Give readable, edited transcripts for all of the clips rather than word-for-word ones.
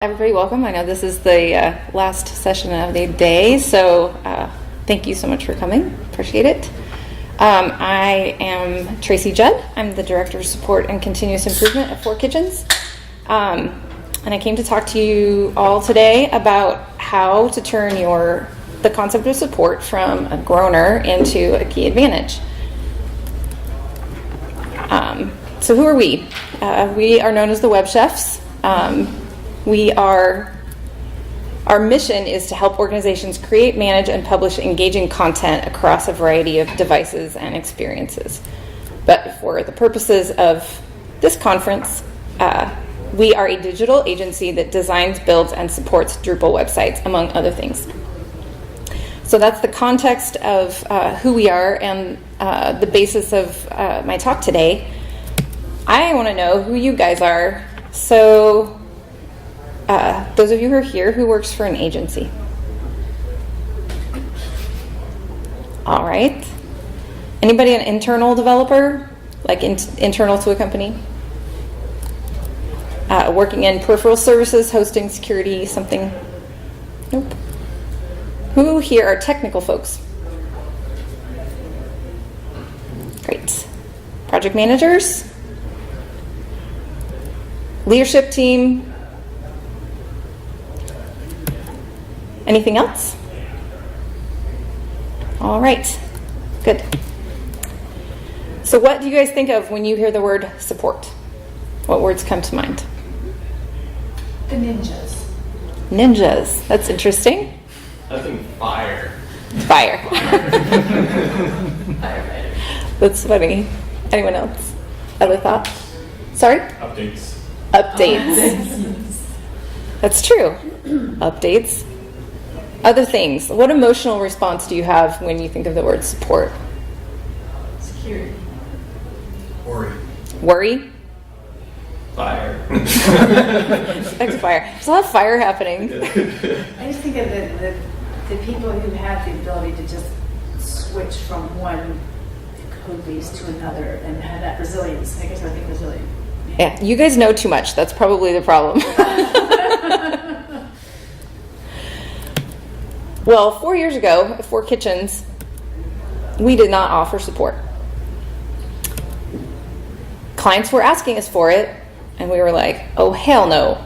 Everybody, welcome. I know this is the last session of the day, so thank you so much for coming. Appreciate it. I am Trasi Judd. I'm the Director of Support and Continuous Improvement at 4 Kitchens. And I came to talk to you all today about how to turn the concept of support from a groaner into a key advantage. So who are we? We are known as the Web Chefs. Our mission is to help organizations create, manage, and publish engaging content across a variety of devices and experiences. But for the purposes of this conference, we are a digital agency that designs, builds, and supports Drupal websites, among other things. So that's the context of who we are and the basis of my talk today. I want to know who you guys are. So those of you who are here, who works for an agency? All right. Anybody an internal developer, like internal to a company? Working in peripheral services, hosting, security, something? Nope. Who here are technical folks? Great. Project managers? Leadership team? Anything else? All right, good. So what do you guys think of when you hear the word support? What words come to mind? The ninjas. Ninjas, that's interesting. I think fire. Fire. Firefighter. That's funny. Anyone else? Other thoughts? Sorry? Updates. Updates. That's true. Updates. Other things. What emotional response do you have when you think of the word support? Security. Worry? Fire. Expect fire. There's a lot of fire happening. I just think of the people who have the ability to just switch from one code base to another and have that resilience. I guess I think resilient. Yeah, you guys know too much. That's probably the problem. Well, 4 years ago, at 4 Kitchens, we did not offer support. Clients were asking us for it, and we were like, oh, hell no.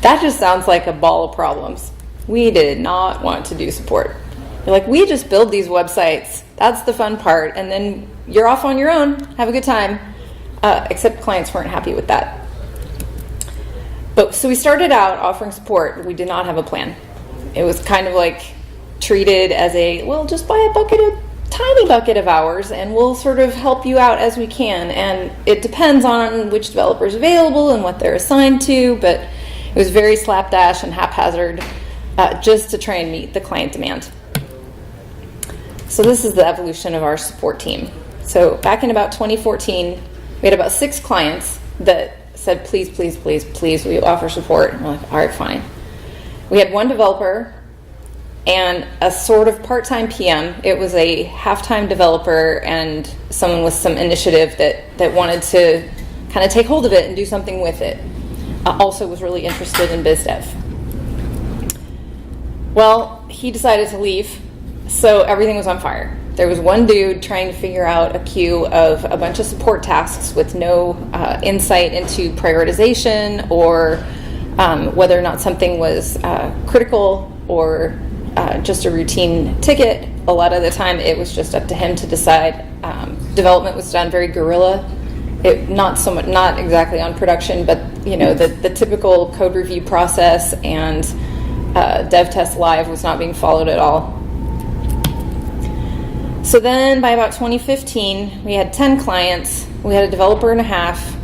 That just sounds like a ball of problems. We did not want to do support. We're like, we just build these websites. That's the fun part, and then you're off on your own. Have a good time. Except clients weren't happy with that. So we started out offering support, but we did not have a plan. It was kind of like treated as just buy a tiny bucket of hours, and we'll sort of help you out as we can. And it depends on which developer is available and what they're assigned to, but it was very slapdash and haphazard just to try and meet the client demand. So this is the evolution of our support team. So back in about 2014, we had about 6 clients that said, please, please, please, please, will you offer support? And we're like, all right, fine. We had 1 developer and a sort of part-time PM. It was a half-time developer and someone with some initiative that wanted to kind of take hold of it and do something with it. Also was really interested in biz dev. Well, he decided to leave, so everything was on fire. There was 1 dude trying to figure out a queue of a bunch of support tasks with no insight into prioritization or whether or not something was critical or just a routine ticket. A lot of the time it was just up to him to decide. Development was done very guerrilla. Not exactly on production, but the typical code review process and dev test live was not being followed at all. So then by about 2015, we had 10 clients. We had a developer and a half.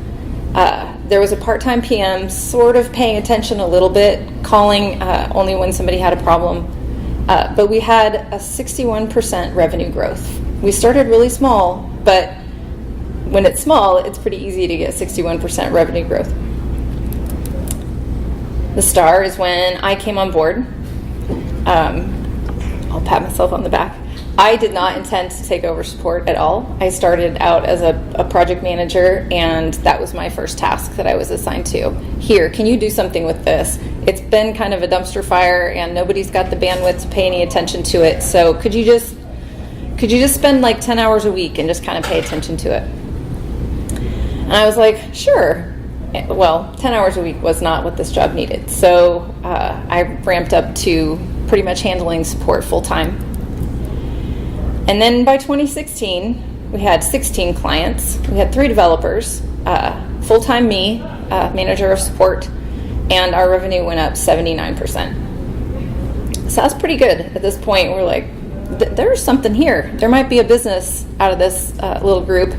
There was a part-time PM sort of paying attention a little bit, calling only when somebody had a problem. But we had a 61% revenue growth. We started really small, but when it's small, it's pretty easy to get 61% revenue growth. The star is when I came on board. I'll pat myself on the back. I did not intend to take over support at all. I started out as a project manager, and that was my first task that I was assigned to. Here, can you do something with this? It's been kind of a dumpster fire, and nobody's got the bandwidth to pay any attention to it. So could you just spend like 10 hours a week and just kind of pay attention to it? And I was like, sure. Well, 10 hours a week was not what this job needed. So I ramped up to pretty much handling support full time. And then by 2016, we had 16 clients. We had 3 developers, full-time me, manager of support, and our revenue went up 79%. So that's pretty good. At this point, we're like, there's something here. There might be a business out of this little group.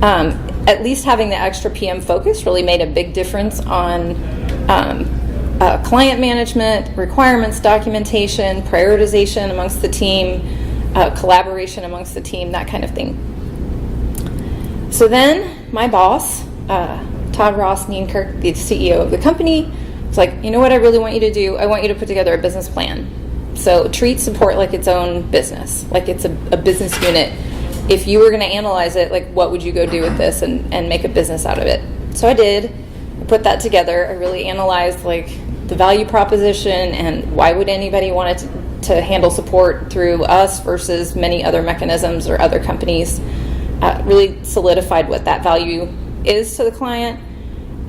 At least having the extra PM focus really made a big difference on client management, requirements documentation, prioritization amongst the team, collaboration amongst the team, that kind of thing. So then my boss, Todd Ross Nienkerk, the CEO of the company, was like, you know what I really want you to do? I want you to put together a business plan. So treat support like its own business, like it's a business unit. If you were going to analyze it, like what would you go do with this and make a business out of it? So I did. I put that together. I really analyzed like the value proposition and why would anybody want it to handle support through us versus many other mechanisms or other companies. Really solidified what that value is to the client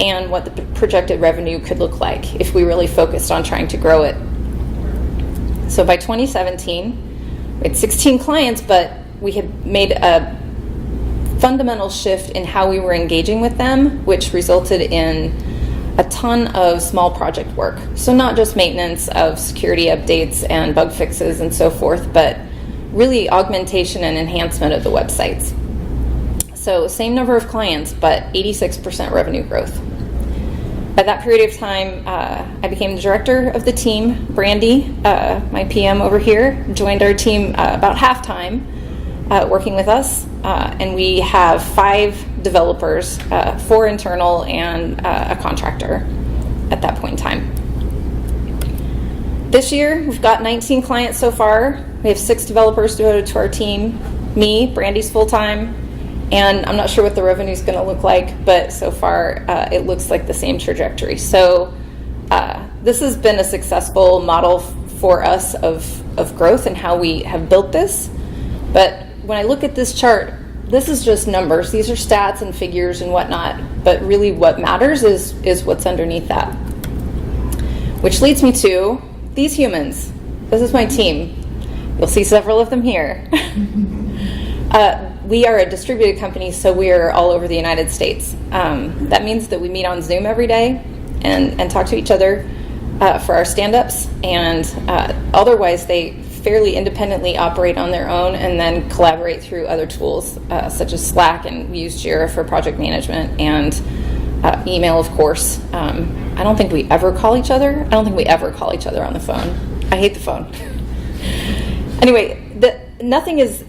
and what the projected revenue could look like if we really focused on trying to grow it. So by 2017, we had 16 clients, but we had made a fundamental shift in how we were engaging with them, which resulted in a ton of small project work. So not just maintenance of security updates and bug fixes and so forth, but really augmentation and enhancement of the websites. So same number of clients, but 86% revenue growth. By that period of time, I became the director of the team. Brandy, my PM over here, joined our team about half-time, working with us. And we have 5 developers, 4 internal and a contractor at that point in time. This year, we've got 19 clients so far. We have 6 developers devoted to our team. Me, Brandy's full-time, and I'm not sure what the revenue is going to look like, but so far it looks like the same trajectory. So this has been a successful model for us of growth and how we have built this. But when I look at this chart, this is just numbers. These are stats and figures and whatnot, but really what matters is what's underneath that. Which leads me to these humans. This is my team. You'll see several of them here. We are a distributed company, so we are all over the United States. That means that we meet on Zoom every day and talk to each other for our stand-ups, and otherwise they fairly independently operate on their own and then collaborate through other tools such as Slack, and we use Jira for project management, and email, of course. I don't think we ever call each other. I don't think we ever call each other on the phone. I hate the phone. Anyway, nothing is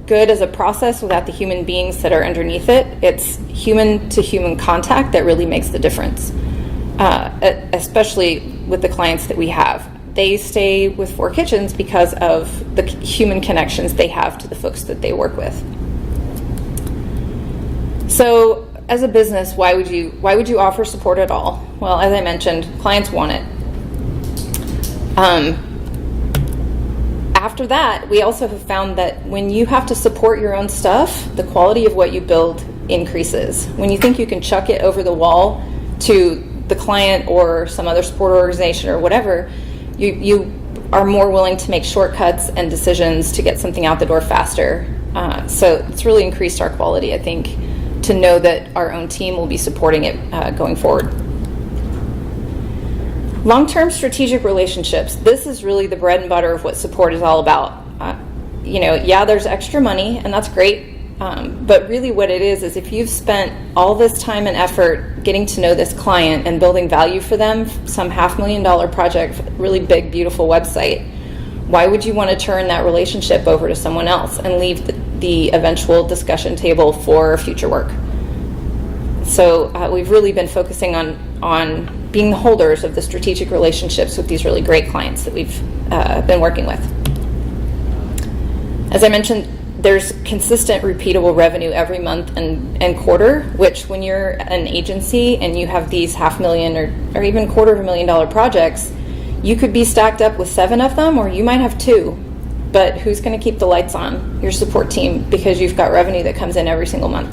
good as a process without the human beings that are underneath it. It's human-to-human contact that really makes the difference, especially with the clients that we have. They stay with 4 Kitchens because of the human connections they have to the folks that they work with. So as a business, why would you offer support at all? Well, as I mentioned, clients want it. After that, we also have found that when you have to support your own stuff, the quality of what you build increases. When you think you can chuck it over the wall to the client or some other support organization or whatever, you are more willing to make shortcuts and decisions to get something out the door faster. So it's really increased our quality, I think, to know that our own team will be supporting it going forward. Long-term strategic relationships. This is really the bread and butter of what support is all about. Yeah, there's extra money, and that's great. But really what it is if you've spent all this time and effort getting to know this client and building value for them, some $500,000 project, really big, beautiful website, why would you want to turn that relationship over to someone else and leave the eventual discussion table for future work? So we've really been focusing on being the holders of the strategic relationships with these really great clients that we've been working with. As I mentioned, there's consistent, repeatable revenue every month and quarter, which when you're an agency and you have these $500,000 or even $250,000 projects, you could be stacked up with 7 of them, or you might have 2. But who's going to keep the lights on? Your support team, because you've got revenue that comes in every single month.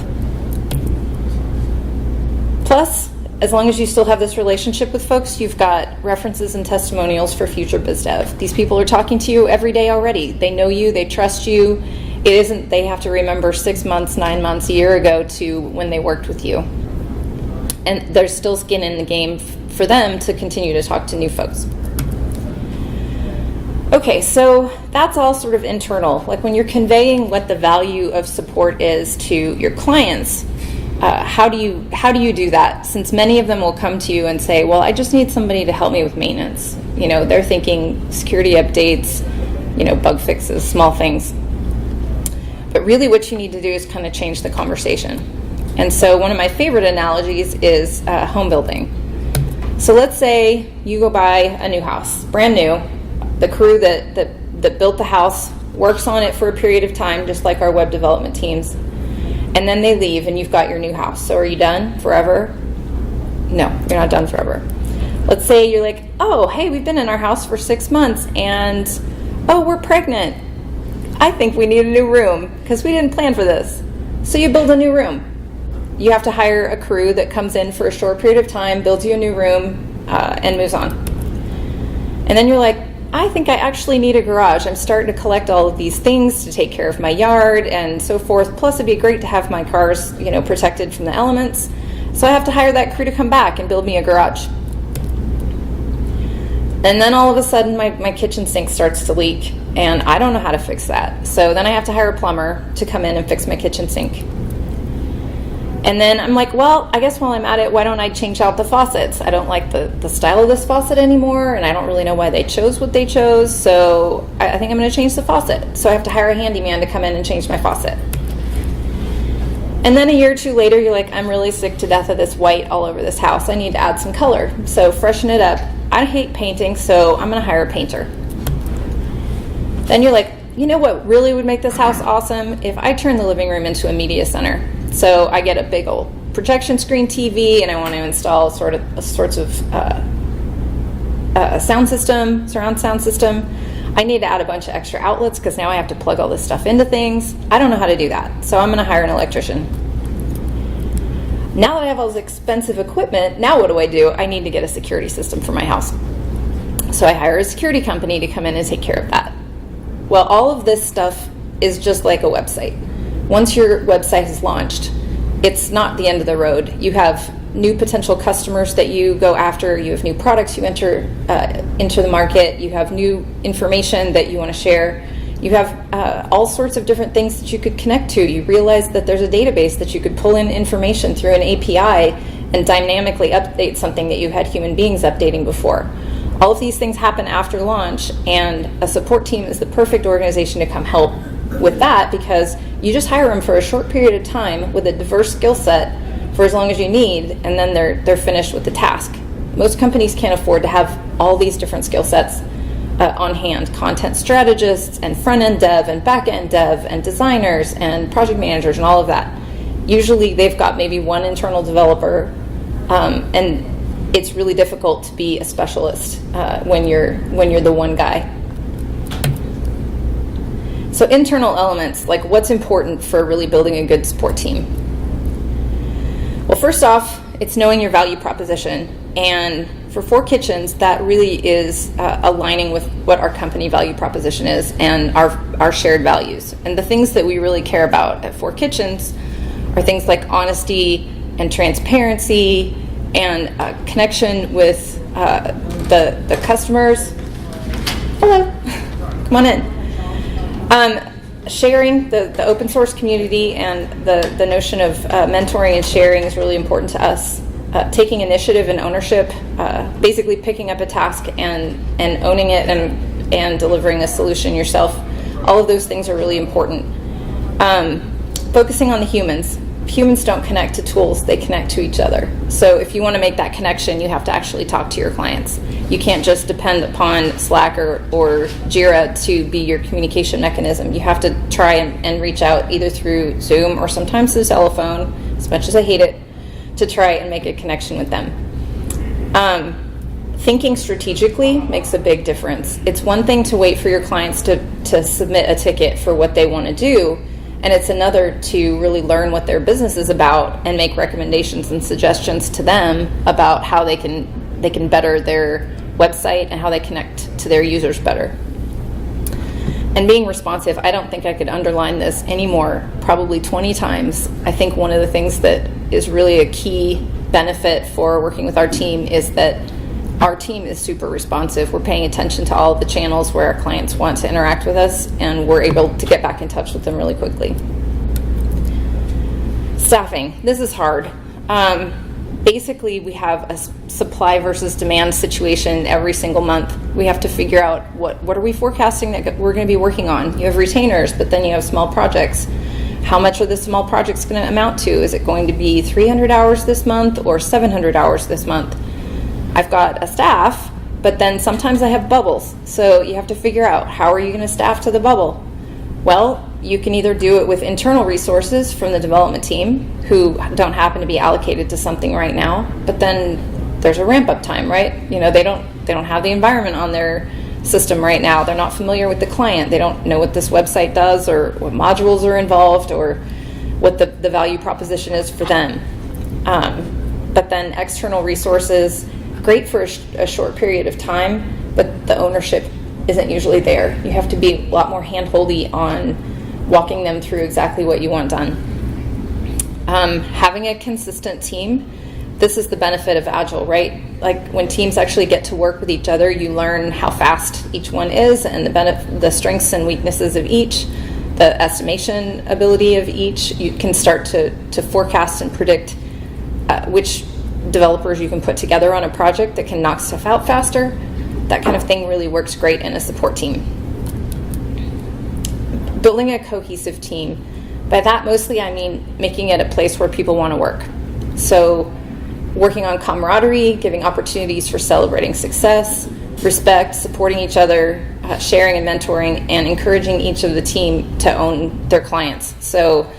Plus, as long as you still have this relationship with folks, you've got references and testimonials for future biz dev. These people are talking to you every day already. They know you, they trust you. It isn't they have to remember 6 months, 9 months, a year ago to when they worked with you. And there's still skin in the game for them to continue to talk to new folks. Okay, so that's all sort of internal. Like when you're conveying what the value of support is to your clients, how do you do that? Since many of them will come to you and say, well, I just need somebody to help me with maintenance. You know, they're thinking security updates, you know, bug fixes, small things. But really what you need to do is kind of change the conversation. And so one of my favorite analogies is home building. So let's say you go buy a new house, brand new. The crew that built the house works on it for a period of time, just like our web development teams. And then they leave and you've got your new house. So are you done forever? No, you're not done forever. Let's say you're like, oh, hey, we've been in our house for 6 months and, oh, we're pregnant. I think we need a new room because we didn't plan for this. So you build a new room. You have to hire a crew that comes in for a short period of time, builds you a new room, and moves on. And then you're like, I think I actually need a garage. I'm starting to collect all of these things to take care of my yard and so forth. Plus, it'd be great to have my cars, you know, protected from the elements. So I have to hire that crew to come back and build me a garage. And then all of a sudden, my kitchen sink starts to leak, and I don't know how to fix that. So then I have to hire a plumber to come in and fix my kitchen sink. And then I'm like, well, I guess while I'm at it, why don't I change out the faucets? I don't like the style of this faucet anymore, and I don't really know why they chose what they chose, so I think I'm going to change the faucet. So I have to hire a handyman to come in and change my faucet. And then a year or two later, you're like, I'm really sick to death of this white all over this house. I need to add some color. So freshen it up. I hate painting, so I'm going to hire a painter. Then you're like, you know what really would make this house awesome? If I turn the living room into a media center. So I get a big old projection screen TV, and I want to install sorts of sound system, surround sound system. I need to add a bunch of extra outlets because now I have to plug all this stuff into things. I don't know how to do that, so I'm going to hire an electrician. Now that I have all this expensive equipment, now what do? I need to get a security system for my house. So I hire a security company to come in and take care of that. Well, all of this stuff is just like a website. Once your website is launched, it's not the end of the road. You have new potential customers that you go after. You have new products you enter the market. You have new information that you want to share. You have all sorts of different things that you could connect to. You realize that there's a database that you could pull in information through an API and dynamically update something that you had human beings updating before. All of these things happen after launch, and a support team is the perfect organization to come help with that, because you just hire them for a short period of time with a diverse skill set for as long as you need, and then they're finished with the task. Most companies can't afford to have all these different skill sets on hand. Content strategists and front-end dev and back-end dev and designers and project managers and all of that. Usually they've got maybe one internal developer, and it's really difficult to be a specialist when you're the one guy. So internal elements, like what's important for really building a good support team? Well, first off, it's knowing your value proposition. And for 4 Kitchens, that really is aligning with what our company value proposition is and our shared values. And the things that we really care about at 4 Kitchens are things like honesty and transparency and connection with the customers. Hello, come on in. Sharing the open source community and the notion of mentoring and sharing is really important to us. Taking initiative and ownership, basically picking up a task and owning it and delivering a solution yourself. All of those things are really important. Focusing on the humans. humans don't connect to tools, they connect to each other. So if you want to make that connection, you have to actually talk to your clients. You can't just depend upon Slack or Jira to be your communication mechanism. You have to try and reach out either through Zoom or sometimes through telephone, as much as I hate it, to try and make a connection with them. Thinking strategically makes a big difference. It's one thing to wait for your clients to submit a ticket for what they want to do, and it's another to really learn what their business is about and make recommendations and suggestions to them about how they can better their website and how they connect to their users better. And being responsive, I don't think I could underline this anymore, probably 20 times. I think one of the things that is really a key benefit for working with our team is that our team is super responsive. We're paying attention to all of the channels where our clients want to interact with us, and we're able to get back in touch with them really quickly. Staffing. This is hard. Basically, we have a supply versus demand situation every single month. We have to figure out what are we forecasting that we're going to be working on. You have retainers, but then you have small projects. How much are the small projects going to amount to? Is it going to be 300 hours this month or 700 hours this month? I've got a staff, but then sometimes I have bubbles. So you have to figure out, how are you going to staff to the bubble? Well, you can either do it with internal resources from the development team who don't happen to be allocated to something right now, but then there's a ramp up time, right? You know, they don't have the environment on their system right now. They're not familiar with the client. They don't know what this website does or what modules are involved or what the value proposition is for them. But then external resources, great for a short period of time, but the ownership isn't usually there. You have to be a lot more hand-holdy on walking them through exactly what you want done. Having a consistent team, this is the benefit of Agile, right? Like when teams actually get to work with each other, you learn how fast each one is and the strengths and weaknesses of each, the estimation ability of each. You can start to forecast and predict which developers you can put together on a project that can knock stuff out faster. That kind of thing really works great in a support team. Building a cohesive team. By that, mostly I mean making it a place where people want to work. So working on camaraderie, giving opportunities for celebrating success, respect, supporting each other, sharing and mentoring, and encouraging each of the team to own their clients. So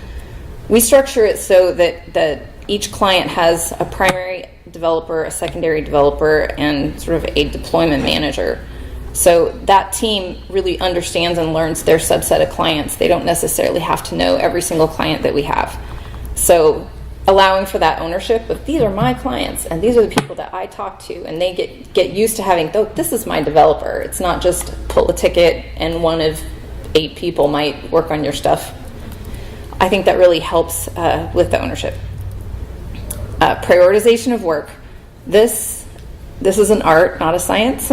we structure it so that each client has a primary developer, a secondary developer, and sort of a deployment manager. So that team really understands and learns their subset of clients. They don't necessarily have to know every single client that we have. So allowing for that ownership of, these are my clients and these are the people that I talk to, and they get used to having, this is my developer. It's not just pull a ticket and one of 8 people might work on your stuff. I think that really helps with the ownership. Prioritization of work. This is an art, not a science.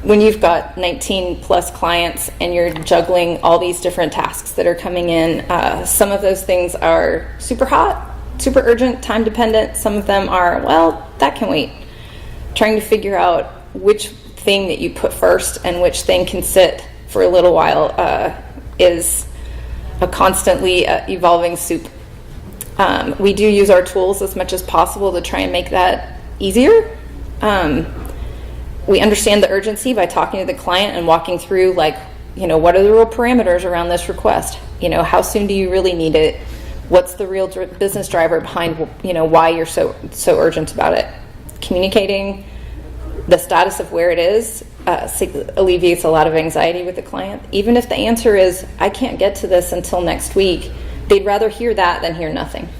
When you've got 19 plus clients and you're juggling all these different tasks that are coming in, some of those things are super hot, super urgent, time dependent. Some of them are, well, that can wait. Trying to figure out which thing that you put first and which thing can sit for a little while is a constantly evolving soup. We do use our tools as much as possible to try and make that easier. We understand the urgency by talking to the client and walking through, what are the real parameters around this request? How soon do you really need it? What's the real business driver behind, why you're so urgent about it? Communicating the status of where it is alleviates a lot of anxiety with the client. Even if the answer is, I can't get to this until next week, they'd rather hear that than hear nothing.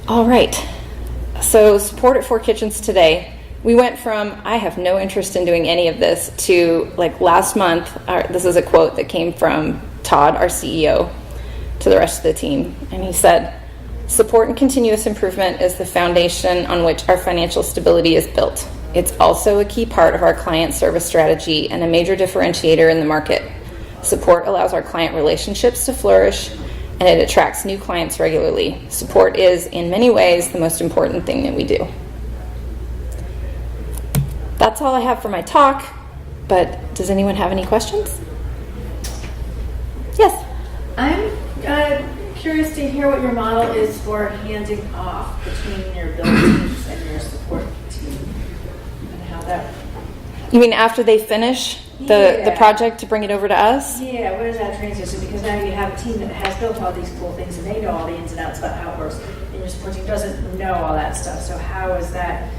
All right. So support at 4 Kitchens today. We went from, I have no interest in doing any of this, to last month, this is a quote that came from Todd, our CEO, to the rest of the team. And he said, support and continuous improvement is the foundation on which our financial stability is built. It's also a key part of our client service strategy and a major differentiator in the market. Support allows our client relationships to flourish, and it attracts new clients regularly. Support is, in many ways, the most important thing that we do. That's all I have for my talk, but does anyone have any questions? Yes? I'm curious to hear what your model is for handing off between your build teams and your support team, and how that. You mean after they finish the Yeah. project to bring it over to us? Yeah, what is that transition? Because now you have a team that has built all these cool things and they know all the ins and outs about how it works, and your support team doesn't know all that stuff. So how is that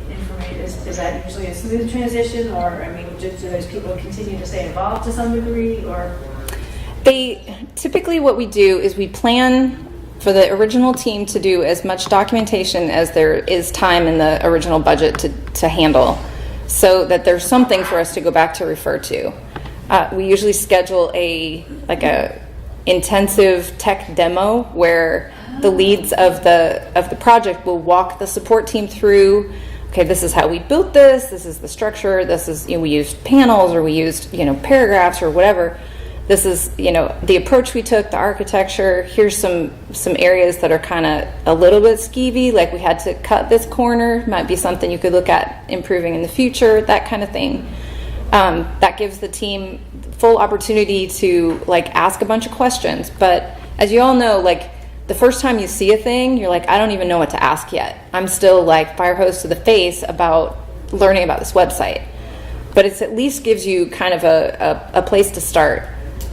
information? Is that usually a smooth transition, or I mean, do those people continue to stay involved to some degree, or? Typically what we do is we plan for the original team to do as much documentation as there is time in the original budget to handle, so that there's something for us to go back to refer to. We usually schedule a intensive tech demo where the leads of the project will walk the support team through. Okay, this is how we built this. This is the structure. This is, we used panels, or we used paragraphs or whatever. This is the approach we took, the architecture. Here's some areas that are kind of a little bit skeevy, like we had to cut this corner. Might be something you could look at improving in the future, that kind of thing. That gives the team full opportunity to ask a bunch of questions. But as you all know, the first time you see a thing, you're like, I don't even know what to ask yet. I'm still fire hose to the face about learning about this website. But it at least gives you kind of a place to start.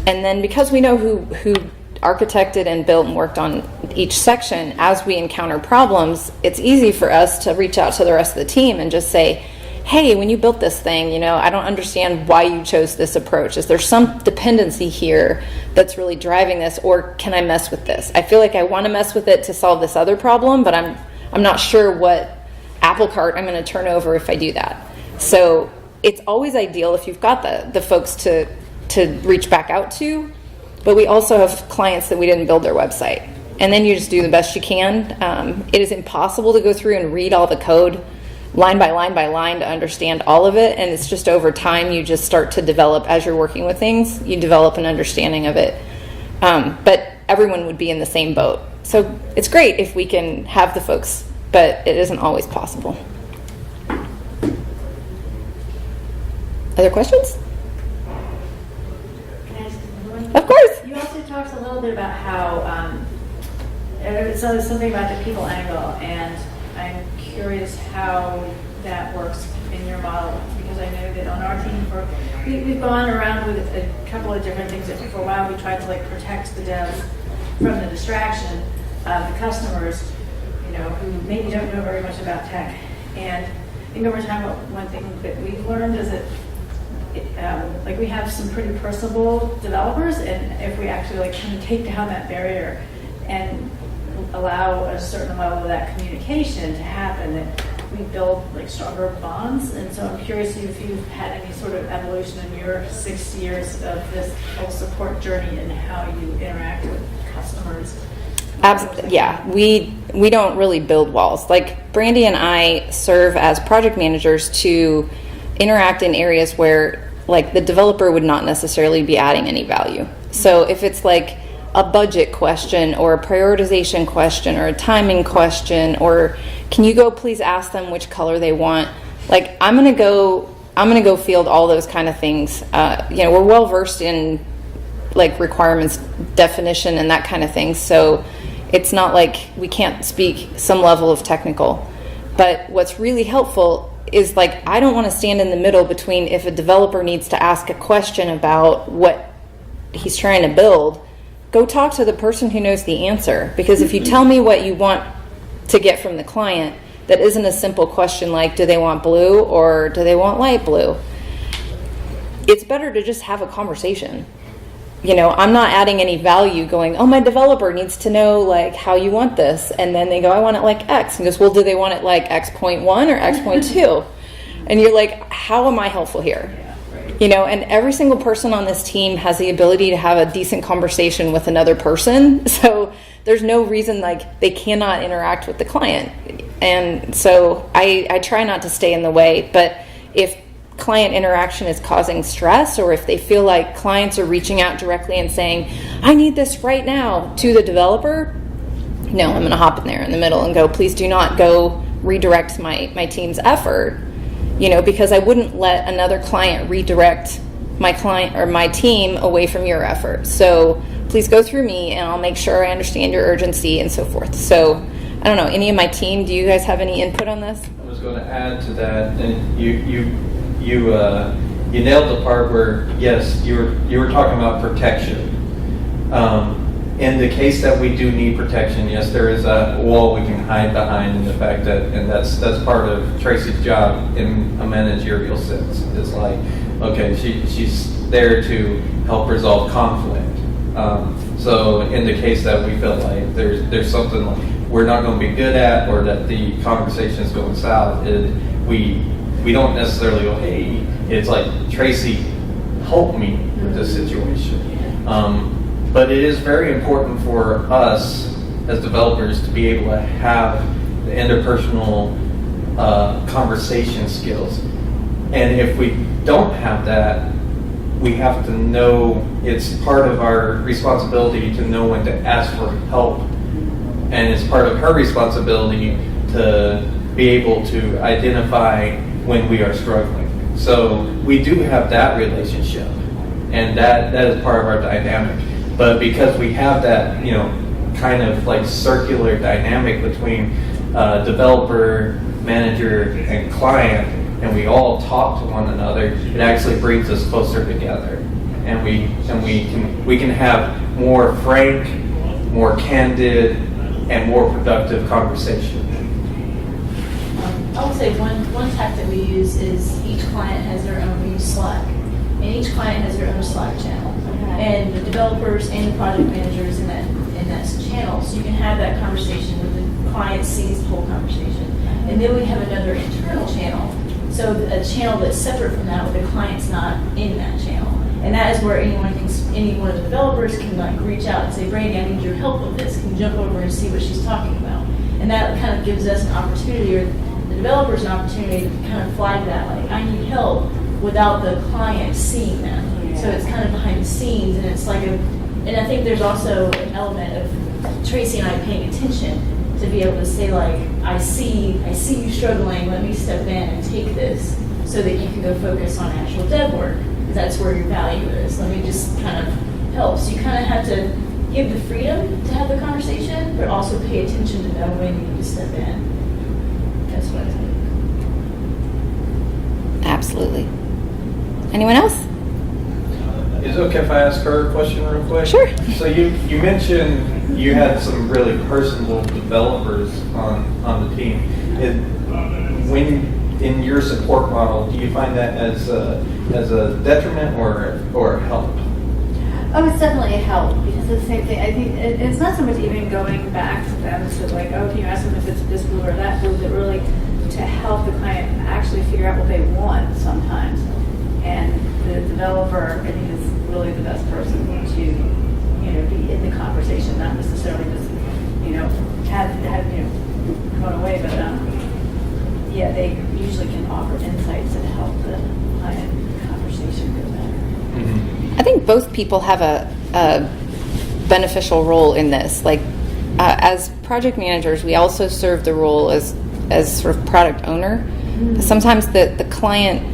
And then because we know who architected and built and worked on each section, as we encounter problems, it's easy for us to reach out to the rest of the team and just say, hey, when you built this thing, I don't understand why you chose this approach. Is there some dependency here that's really driving this, or can I mess with this? I feel like I want to mess with it to solve this other problem, but I'm not sure what apple cart I'm going to turn over if I do that. So it's always ideal if you've got the folks to reach back out to, but we also have clients that we didn't build their website, and then you just do the best you can. It is impossible to go through and read all the code line by line by line to understand all of it, and it's just over time you just start to develop, as you're working with things, you develop an understanding of it. But everyone would be in the same boat, so it's great if we can have the folks, but it isn't always possible. Other questions? Of course. You also talked a little bit about how so there's something about the people angle, and I'm curious how that works in your model, because I know that on our team we've gone around with a couple of different things. For a while we tried to protect the devs from the distraction of the customers, who maybe don't know very much about tech. And I think over time one thing that we've learned is that we have some pretty personable developers, and if we actually kind of take down that barrier and allow a certain level of that communication to happen, that we build stronger bonds. And so I'm curious if you've had any sort of evolution in your 6 years of this whole support journey and how you interact with customers. Absolutely, yeah. We don't really build walls. Brandy and I serve as project managers to interact in areas where the developer would not necessarily be adding any value. So if it's a budget question or a prioritization question or a timing question, or can you go please ask them which color they want, I'm gonna go field all those kind of things. We're well versed in requirements definition and that kind of thing, so it's not we can't speak some level of technical. But what's really helpful is I don't want to stand in the middle between, if a developer needs to ask a question about what he's trying to build, go talk to the person who knows the answer. Because if you tell me what you want to get from the client, that isn't a simple question do they want blue or do they want light blue? It's better to just have a conversation. I'm not adding any value going, oh, my developer needs to know how you want this, and then they go, I want it X, and goes, well, do they want it X.1 or X.2? And you're how am I helpful here? And every single person on this team has the ability to have a decent conversation with another person, so there's no reason they cannot interact with the client. And so I try not to stay in the way, but if client interaction is causing stress, or if they feel like clients are reaching out directly and saying, I need this right now, to the developer, no, I'm going to hop in there in the middle and go, please do not go redirect my team's effort, because I wouldn't let another client redirect my client or my team away from your effort. So please go through me and I'll make sure I understand your urgency and so forth. So I don't know, any of my team, do you guys have any input on this? I was going to add to that, and you nailed the part where, yes, you were talking about protection. In the case that we do need protection, yes, there is a wall we can hide behind in the fact that, and that's part of Trasi's job in a managerial sense. It's like, okay, she's there to help resolve conflict. So in the case that we feel like there's something like we're not going to be good at, or that the conversation is going south, we don't necessarily go, hey, it's like, Trasi, help me with this situation. But it is very important for us as developers to be able to have the interpersonal conversation skills. And if we don't have that, we have to know it's part of our responsibility to know when to ask for help. And it's part of her responsibility to be able to identify when we are struggling. So we do have that relationship, and that is part of our dynamic. But because we have that, kind of like circular dynamic between developer, manager, and client, and we all talk to one another, it actually brings us closer together, and we can have more frank, more candid, and more productive conversation. I would say one tactic we use is each client has their own, we use Slack, and each client has their own Slack channel. And the developers and the project managers in that channel, so you can have that conversation with the client sees the whole conversation. And then we have another internal channel, so a channel that's separate from that, where the client's not in that channel. And that is where any one of the developers can like reach out and say, Brandy, I need your help with this. Can you jump over and see what she's talking about? And that kind of gives us an opportunity, or the developers an opportunity to kind of flag that, like, I need help, without the client seeing that. So it's kind of behind the scenes, and it's like and I think there's also an element of Trasi and I paying attention to be able to say, like, I see you struggling, let me step in and take this so that you can go focus on actual dev work, because that's where your value is. Let me just kind of help. So you kind of have to give the freedom to have the conversation, but also pay attention to know when you need to step in. That's what I think. Absolutely. Anyone else? Is it okay if I ask her a question real quick? Sure. So you mentioned you had some really personable developers on the team. When in your support model, do you find that as a detriment or a help? Oh, it's definitely a help, because it's the same thing. I think it's not so much even going back to them to like, oh, can you ask them if it's this rule or that rule, but really to help the client actually figure out what they want sometimes. And the developer, I think, is really the best person to, be in the conversation, not necessarily just, have gone away, but they usually can offer insights that help the client conversation go better. Mm-hmm. I think both people have a beneficial role in this. Like, as project managers, we also serve the role as sort of product owner. Mm-hmm. Sometimes the client,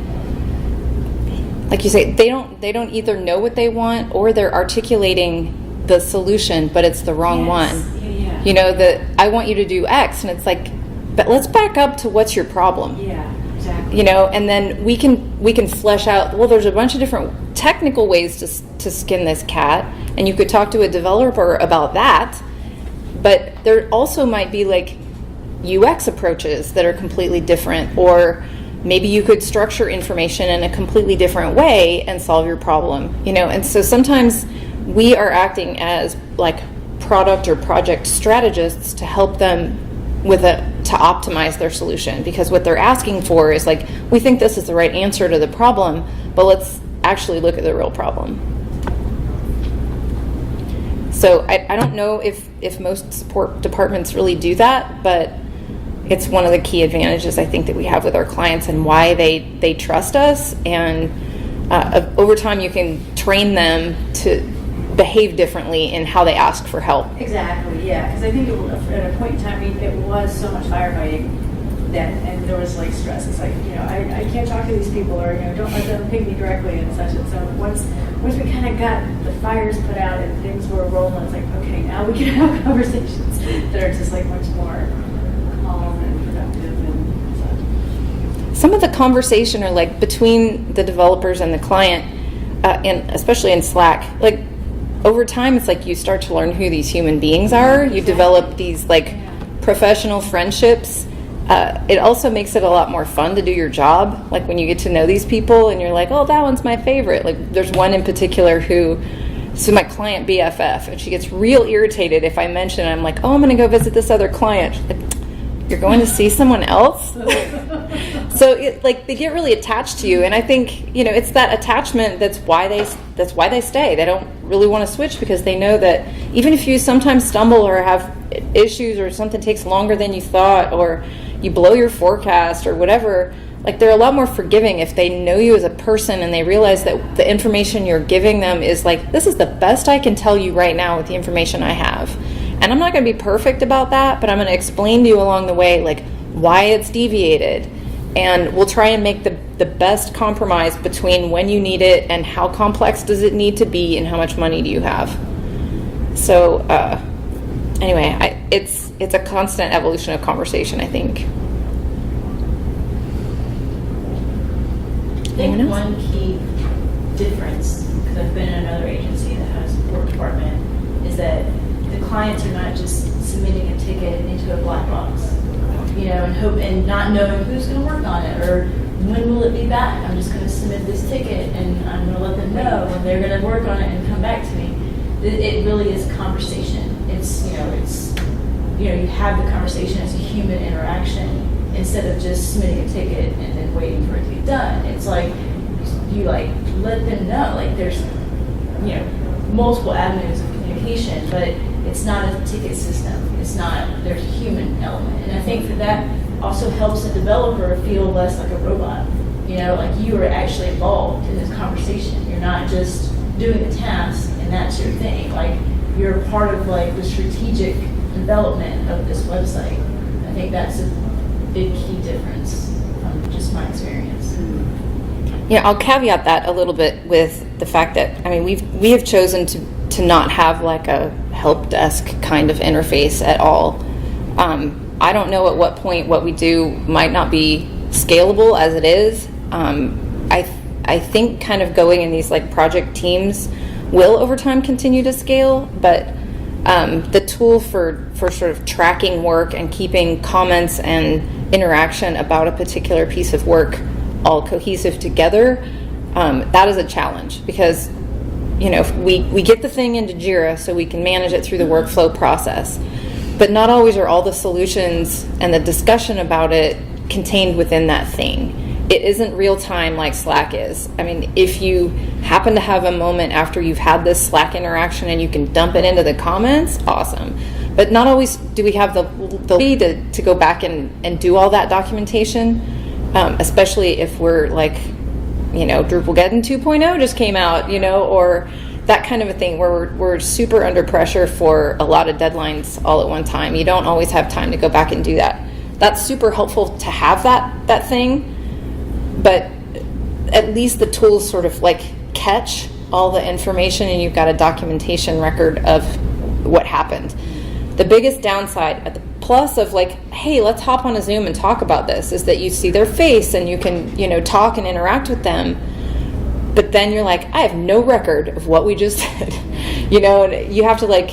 like you say, they don't either know what they want, or they're articulating the solution, but it's the wrong one. Yeah. That I want you to do X, and it's like, but let's back up to what's your problem. Yeah, exactly. And then we can flesh out, well, there's a bunch of different technical ways to skin this cat, and you could talk to a developer about that, but there also might be like UX approaches that are completely different, or maybe you could structure information in a completely different way and solve your problem, and so sometimes we are acting as like product or project strategists to help them to optimize their solution, because what they're asking for is like, we think this is the right answer to the problem, but let's actually look at the real problem. So I don't know if most support departments really do that, but it's one of the key advantages I think that we have with our clients, and why they trust us. And over time, you can train them to behave differently in how they ask for help. Exactly, yeah, because I think at a point in time, it was so much firefighting then, and there was like stress. It's like, I can't talk to these people, or, don't let them ping me directly and such. And so once we kind of got the fires put out and things were rolling, it's like, okay, now we can have conversations that are just like much more calm and productive and such. Some of the conversation are like between the developers and the client, and especially in Slack, like over time, it's like you start to learn who these human beings are. You develop these like professional friendships. It also makes it a lot more fun to do your job. Like when you get to know these people and you're like, oh, that one's my favorite. Like there's one in particular so my client BFF, and she gets real irritated if I mention, I'm like, oh, I'm going to go visit this other client. She's like, you're going to see someone else? So they get really attached to you, and I think it's that attachment that's why they stay. They don't really want to switch because they know that even if you sometimes stumble or have issues or something takes longer than you thought or you blow your forecast or whatever, like they're a lot more forgiving if they know you as a person and they realize that the information you're giving them is like, this is the best I can tell you right now with the information I have. And I'm not going to be perfect about that, but I'm going to explain to you along the way like why it's deviated. And we'll try and make the best compromise between when you need it and how complex does it need to be and how much money do you have. So anyway, it's a constant evolution of conversation, I think. I think one key difference, because I've been in another agency that has a support department, is that the clients are not just submitting a ticket into a black box, and not knowing who's going to work on it or when will it be back. I'm just going to submit this ticket and I'm going to let them know, and they're going to work on it and come back to me. It really is conversation. You have the conversation as a human interaction instead of just submitting a ticket and then waiting for it to be done. It's like you let them know, like there's multiple avenues of communication, but it's not a ticket system. There's a human element. And I think that also helps the developer feel less like a robot. Like you are actually involved in this conversation. You're not just doing the task and that's your thing. Like you're part of like the strategic development of this website. I think that's a big key difference from just my experience. Yeah, I'll caveat that a little bit with the fact that, we have chosen to not have like a help desk kind of interface at all. I don't know at what point what we do might not be scalable as it is. I think kind of going in these like project teams will over time continue to scale, but the tool for sort of tracking work and keeping comments and interaction about a particular piece of work all cohesive together, that is a challenge because we get the thing into Jira so we can manage it through the workflow process, but not always are all the solutions and the discussion about it contained within that thing. It isn't real time like Slack is. If you happen to have a moment after you've had this Slack interaction and you can dump it into the comments, awesome. But not always do we have the ability to go back and do all that documentation, especially if we're like, Drupalgeddon 2.0 just came out, or that kind of a thing where we're super under pressure for a lot of deadlines all at one time. You don't always have time to go back and do that. That's super helpful to have that thing, but at least the tools sort of like catch all the information and you've got a documentation record of what happened. The biggest downside, the plus of like, hey, let's hop on a Zoom and talk about this, is that you see their face and you can, talk and interact with them. But then you're like, I have no record of what we just said, and you have to like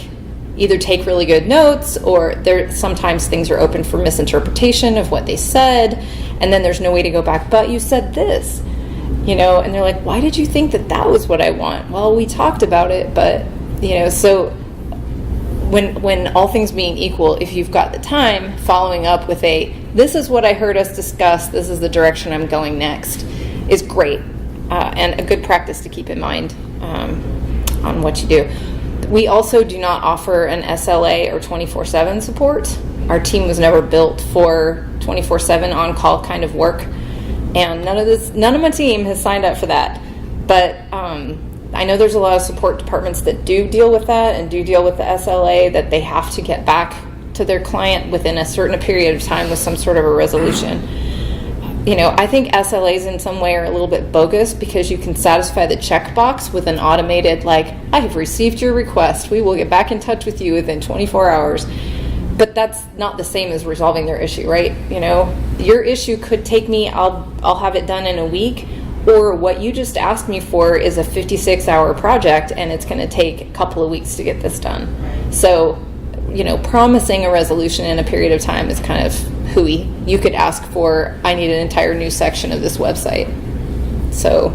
either take really good notes or sometimes things are open for misinterpretation of what they said. And then there's no way to go back, but you said this, and they're like, why did you think that was what I want? Well, we talked about it, but, so when all things being equal, if you've got the time, following up with this is what I heard us discuss, this is the direction I'm going next, is great, and a good practice to keep in mind on what you do. We also do not offer an SLA or 24/7 support. Our team was never built for 24/7 on-call kind of work, and none of my team has signed up for that. But I know there's a lot of support departments that do deal with that and do deal with the SLA, that they have to get back to their client within a certain period of time with some sort of a resolution. You know, I think SLAs in some way are a little bit bogus because you can satisfy the checkbox with an automated, like, I have received your request. We will get back in touch with you within 24 hours. But that's not the same as resolving their issue, right? You know, your issue could take me, I'll have it done in a week, or what you just asked me for is a 56-hour project and it's going to take a couple of weeks to get this done. So, you know, promising a resolution in a period of time is kind of hooey. You could ask for, I need an entire new section of this website. So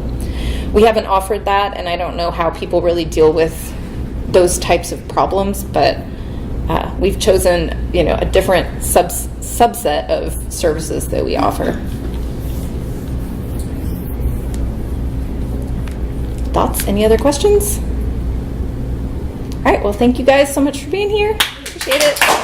we haven't offered that, and I don't know how people really deal with those types of problems, but we've chosen, you know, a different subset of services that we offer. Thoughts? Any other questions? All right, well, thank you guys so much for being here. Appreciate it.